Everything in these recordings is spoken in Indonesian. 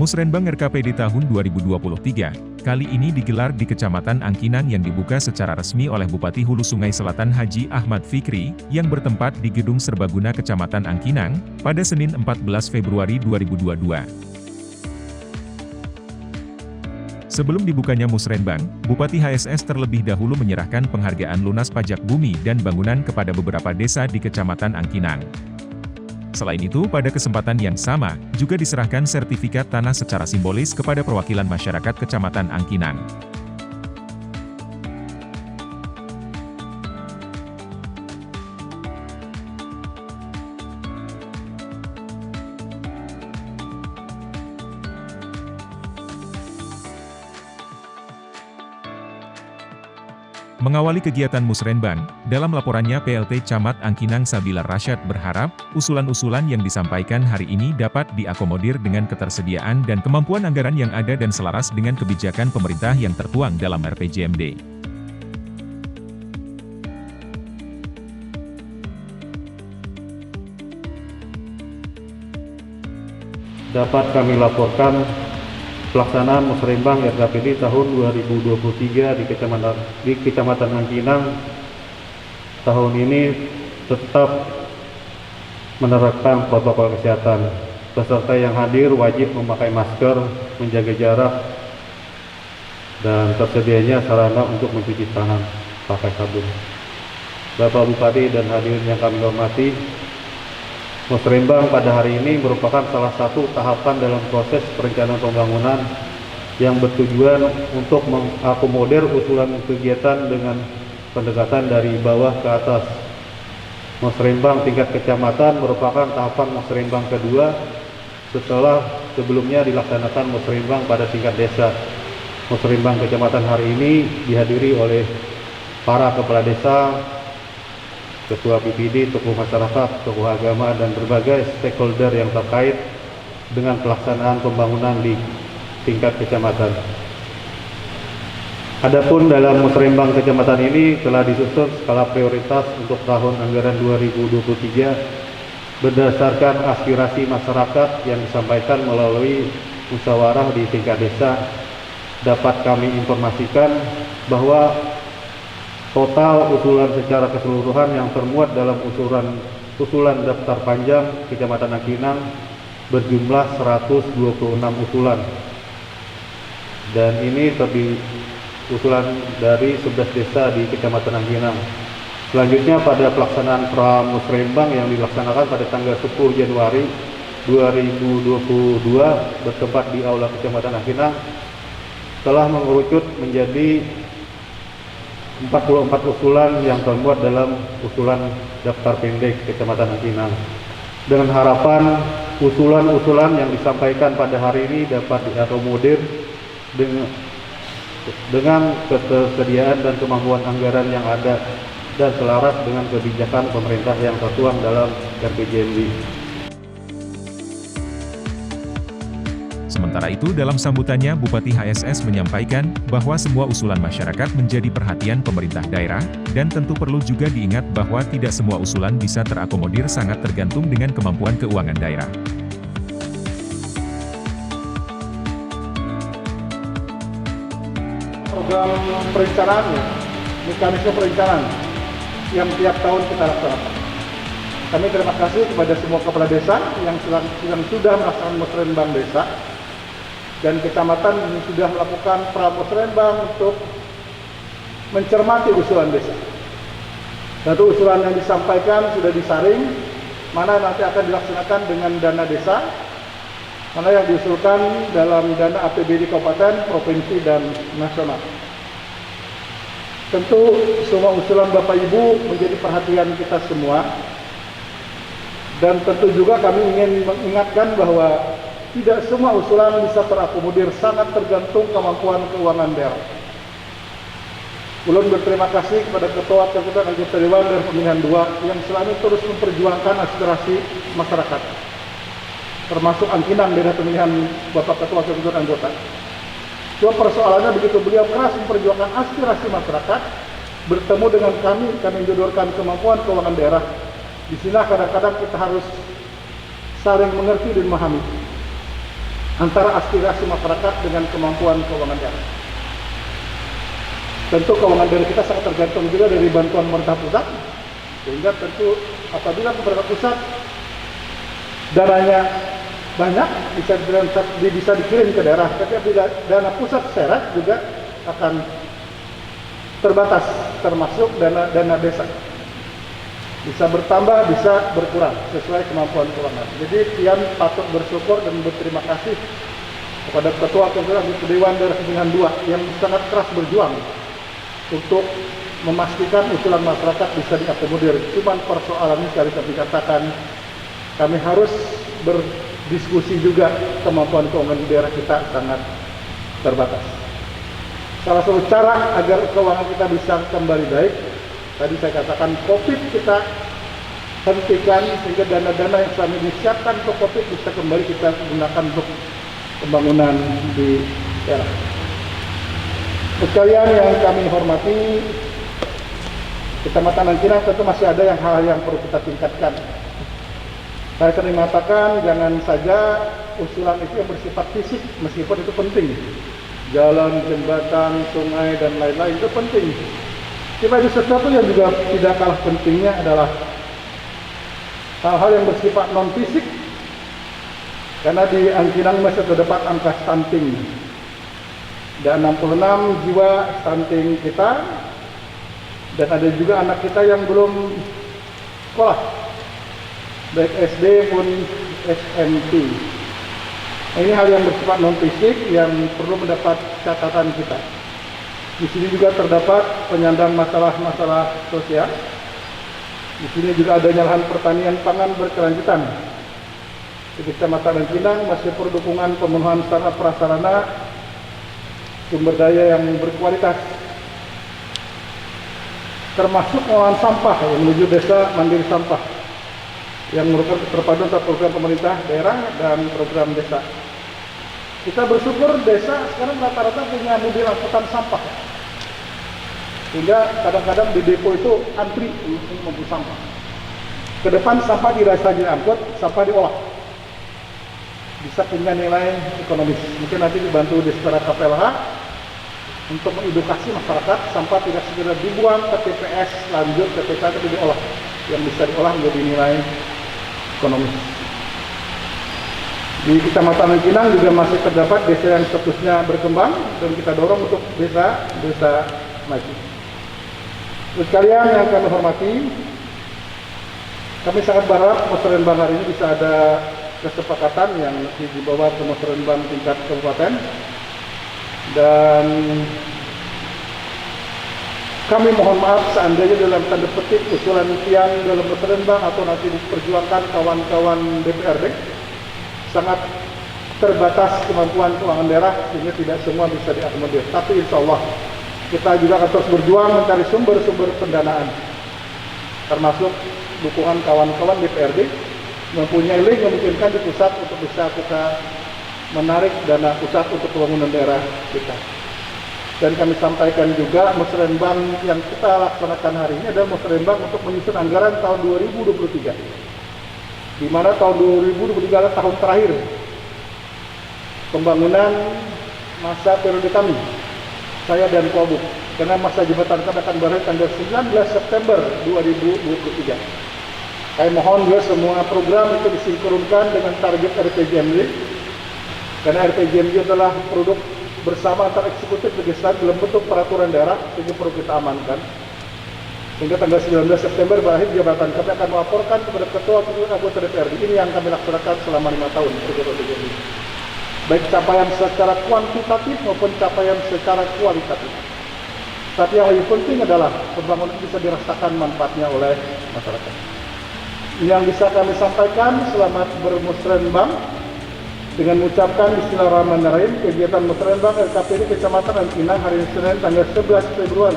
Musrenbang RKPD tahun 2023, kali ini digelar di Kecamatan Angkinang yang dibuka secara resmi oleh Bupati Hulu Sungai Selatan Haji Ahmad Fikri, yang bertempat di Gedung Serbaguna Kecamatan Angkinang, pada Senin 14 Februari 2022. Sebelum dibukanya Musrenbang, Bupati HSS terlebih dahulu menyerahkan penghargaan lunas pajak bumi dan bangunan kepada beberapa desa di Kecamatan Angkinang. Selain itu, pada kesempatan yang sama, juga diserahkan sertifikat tanah secara simbolis kepada perwakilan masyarakat Kecamatan Angkinang. Mengawali kegiatan Musrenbang, dalam laporannya PLT Camat Angkinang Sabila Rasyad berharap, usulan-usulan yang disampaikan hari ini dapat diakomodir dengan ketersediaan dan kemampuan anggaran yang ada dan selaras dengan kebijakan pemerintah yang tertuang dalam RPJMD. Dapat kami laporkan pelaksanaan Musrenbang RKPD tahun 2023 di Kecamatan Angkinang tahun ini tetap menerapkan protokol kesehatan. Peserta yang hadir wajib memakai masker, menjaga jarak, dan tersedianya sarana untuk mencuci tangan pakai sabun. Bapak Bupati dan hadirin yang kami hormati, Musrenbang pada hari ini merupakan salah satu tahapan dalam proses perencanaan pembangunan yang bertujuan untuk mengakomodir usulan kegiatan dengan pendekatan dari bawah ke atas. Musrenbang tingkat kecamatan merupakan tahapan Musrenbang kedua setelah sebelumnya dilaksanakan Musrenbang pada tingkat desa. Musrenbang kecamatan hari ini dihadiri oleh para kepala desa, ketua BPD, tokoh masyarakat, tokoh agama, dan berbagai stakeholder yang terkait dengan pelaksanaan pembangunan di tingkat kecamatan. Adapun dalam Musrenbang kecamatan ini telah disusun skala prioritas untuk tahun anggaran 2023 berdasarkan aspirasi masyarakat yang disampaikan melalui musyawarah di tingkat desa. Dapat kami informasikan bahwa total usulan secara keseluruhan yang termuat dalam usulan daftar panjang Kecamatan Angkinang berjumlah 126 usulan. Dan ini terdiri usulan dari 11 desa di Kecamatan Angkinang. Selanjutnya pada pelaksanaan Musrenbang yang dilaksanakan pada tanggal 10 Januari 2022 bertempat di Aula Kecamatan Angkinang telah mengerucut menjadi 44 usulan yang termuat dalam usulan daftar pendek Kecamatan Angkinang. Dengan harapan usulan-usulan yang disampaikan pada hari ini dapat diakomodir dengan ketersediaan dan kemampuan anggaran yang ada dan selaras dengan kebijakan pemerintah yang tertuang dalam RPJMD. Sementara itu, dalam sambutannya Bupati HSS menyampaikan bahwa semua usulan masyarakat menjadi perhatian pemerintah daerah, dan tentu perlu juga diingat bahwa tidak semua usulan bisa terakomodir, sangat tergantung dengan kemampuan keuangan daerah. Program perencanaan, mekanisme perencanaan yang tiap tahun kita laksanakan. Kami terima kasih kepada semua kepala desa yang sudah melaksanakan Musrenbang desa, dan kecamatan yang sudah melakukan Musrenbang untuk mencermati usulan desa. Satu usulan yang disampaikan sudah disaring, mana nanti akan dilaksanakan dengan dana desa, mana yang diusulkan dalam dana APBD kabupaten, provinsi, dan nasional. Tentu semua usulan Bapak Ibu menjadi perhatian kita semua, dan tentu juga kami ingin mengingatkan bahwa tidak semua usulan bisa terakomodir, sangat tergantung kemampuan keuangan daerah. Ulun berterima kasih kepada Ketua Ketua Anggota Dewan dan Pemilihan 2 yang selalu terus memperjuangkan aspirasi masyarakat, termasuk Angkinang daerah pemilihan Bapak Ketua Ketua Anggota. Cuma persoalannya begitu beliau keras memperjuangkan aspirasi masyarakat, bertemu dengan kami menjodorkan kemampuan keuangan daerah. Di sini kadang-kadang kita harus saling mengerti dan memahami. antara aspirasi masyarakat dengan kemampuan keuangan daerah. Tentu keuangan daerah kita sangat tergantung juga dari bantuan pemerintah pusat, sehingga tentu apabila pemerintah pusat dananya banyak bisa dikirim ke daerah, tapi apabila dana pusat seret juga akan terbatas, termasuk dana desa. Bisa bertambah, bisa berkurang sesuai kemampuan keuangan. Jadi Pian patut bersyukur dan berterima kasih kepada Ketua Dewan Daerah Pemilihan II yang sangat keras berjuang untuk memastikan usulan masyarakat bisa diakomodir. Cuman persoalannya sekali kami katakan, kami harus berdiskusi juga, kemampuan keuangan di daerah kita sangat terbatas. Salah satu cara agar keuangan kita bisa kembali baik, tadi saya katakan COVID kita hentikan sehingga dana-dana yang selama ini disiapkan untuk COVID bisa kembali kita gunakan untuk pembangunan di daerah. Sekalian yang kami hormati, Kecamatan Angkinang tentu masih ada hal yang perlu kita tingkatkan. Saya sering mengatakan jangan saja usulan itu yang bersifat fisik, meskipun itu penting. Jalan, jembatan, sungai, dan lain-lain itu penting. Cuma ada sesuatu yang juga tidak kalah pentingnya adalah hal-hal yang bersifat non-fisik. Karena di Angkinang masih terdapat angka stunting. Dan 66 jiwa stunting kita. Dan ada juga anak kita yang belum sekolah, baik SD pun SMP. Nah, ini hal yang bersifat non-fisik yang perlu mendapat catatan kita. Di sini juga terdapat penyandang masalah-masalah sosial. Di sini juga adanya lahan pertanian pangan berkelanjutan. Di Kecamatan Angkinang masih perlu dukungan pemenuhan sarana prasarana sumber daya yang berkualitas, termasuk pengolahan sampah yang menuju desa mandiri sampah yang merupakan perpaduan antara program pemerintah daerah dan program desa. Kita bersyukur desa sekarang rata-rata punya mobil angkutan sampah, sehingga kadang-kadang di depo itu antri untuk mobil sampah. Ke depan sampah tidak saja diangkut, sampah diolah, bisa punya nilai ekonomis. Mungkin nanti dibantu di secara KPLH untuk mengedukasi masyarakat, sampah tidak segera dibuang ke TPS, lanjut ke TPK, tapi diolah, yang bisa diolah menjadi nilai ekonomis. Di Kecamatan Angkinang juga masih terdapat desa yang statusnya berkembang dan kita dorong untuk desa maju. Terus sekalian yang kami hormati, kami sangat berharap musrenbang hari ini bisa ada kesepakatan yang dibawa ke musrenbang tingkat kabupaten. Dan kami mohon maaf seandainya dalam tanda petik usulan Pian dalam musrenbang atau nanti diperjuangkan kawan-kawan DPRD sangat terbatas kemampuan keuangan daerah sehingga tidak semua bisa diakomodir. Tapi insya Allah kita juga akan terus berjuang mencari sumber-sumber pendanaan, termasuk dukungan kawan-kawan DPRD mempunyai link memungkinkan di pusat untuk bisa kita menarik dana pusat untuk pembangunan daerah kita. Dan kami sampaikan juga musrenbang yang kita laksanakan hari ini adalah musrenbang untuk menyusun anggaran tahun 2023, di mana tahun 2023 adalah tahun terakhir pembangunan masa periode kami, saya dan Wabuk, karena masa jabatan kami akan berakhir tanggal 19 September 2023. Saya mohon juga semua program itu disinkronkan dengan target RPJMD, karena RPJMD adalah produk bersama antara eksekutif legislatif dalam bentuk peraturan daerah, sehingga perlu kita amankan. Sehingga tanggal 19 September berakhir jabatan kami akan melaporkan kepada Ketua Anggota DPRD. Ini yang kami laksanakan selama 5 tahun program RPJMD. Baik capaian secara kuantitatif maupun capaian secara kualitatif. Tapi yang lebih penting adalah pembangunan bisa dirasakan manfaatnya oleh masyarakat. Yang bisa kami sampaikan selamat bermusrenbang dengan mengucapkan Bismillahirrahmanirrahim. Kegiatan musrenbang LKPD Kecamatan Angkinang hari Senin tanggal 11 Februari.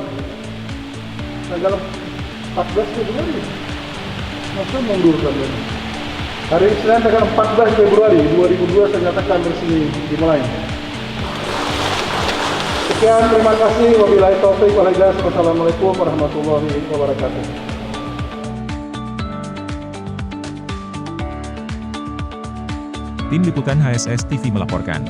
Tanggal 14 Februari. Masa mundur kami. Hari Senin tanggal 14 Februari 2002 saya nyatakan resmi dimulai. Sekian, terima kasih. Wabillahi taufiq wal hidayah. Wassalamualaikum warahmatullahi wabarakatuh. Tim Liputan HSS TV melaporkan.